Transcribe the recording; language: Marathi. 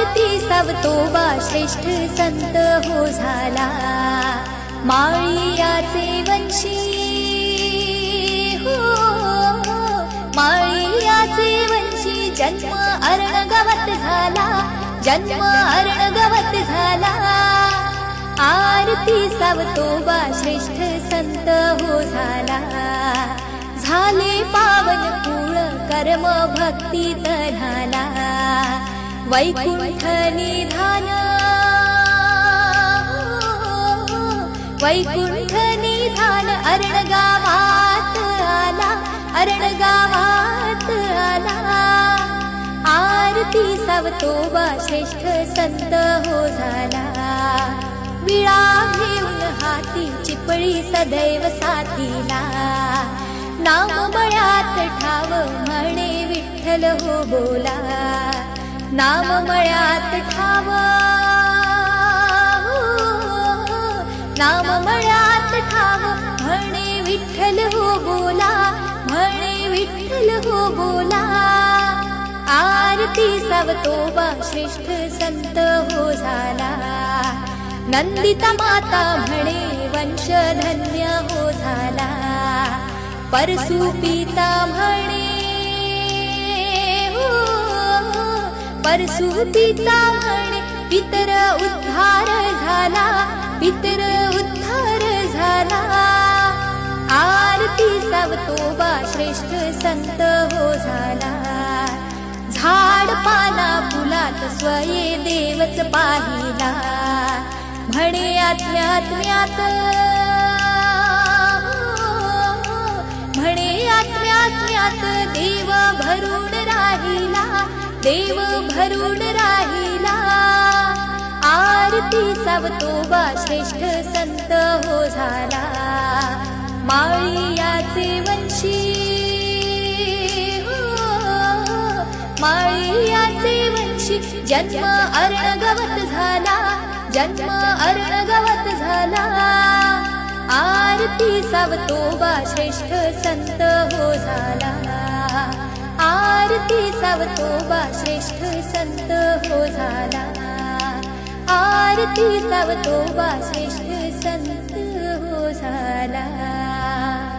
आरती सावतोबा श्रेष्ठ संत हो झाला, माळियाचे वंशी हो, माळियाचे वंशी जन्म अरणगवत झाला, जन्म अरणगवत झाला। आरती सावतोबा श्रेष्ठ संत हो झाला, झाले पावन कुळ कर्म भक्ती तढाला, वैकुंठ निधान वैकुंठ निधान अरणगावात आला, अरणगावात आला। आरती सावतोबा श्रेष्ठ संत हो झाला, विळा घेऊन हाती चिपळी सदैव साथीला, नाम मळ्यात ठाव म्हणे विठ्ठल हो बोला, नाम मळ्यात ठाव नाम मळ्यात ठाव म्हणे विठ्ठल हो बोला, म्हणे विठ्ठल हो बोला। आरती सावतोबा श्रेष्ठ संत हो झाला, नंदिता माता म्हणे वंश धन्य हो झाला, परसू पिता म्हणे हो, परसू पिता म्हणे पितर उद्धार झाला, पितर उद्धार झाला। आरती सावतोबा श्रेष्ठ संत हो झाला, झाड पाना फुलात स्वये देवच पाहिला, म्हणे आत्म्यात्म्यात म्हणे आत्म्यात्म्यात देव भरून राहिला, देव भरून राहिला। आरती सावतोबा श्रेष्ठ संत हो झाला, माळियाचे वंशी हो, माळियाचे वंशी जन्म अरणगवत झाला, जन्म अरणगवत झाला। आरती सावतोबा श्रेष्ठ संत हो झाला, आरती सावतोबा श्रेष्ठ संत हो झाला, आरती सावतोबा श्रेष्ठ संत हो झाला।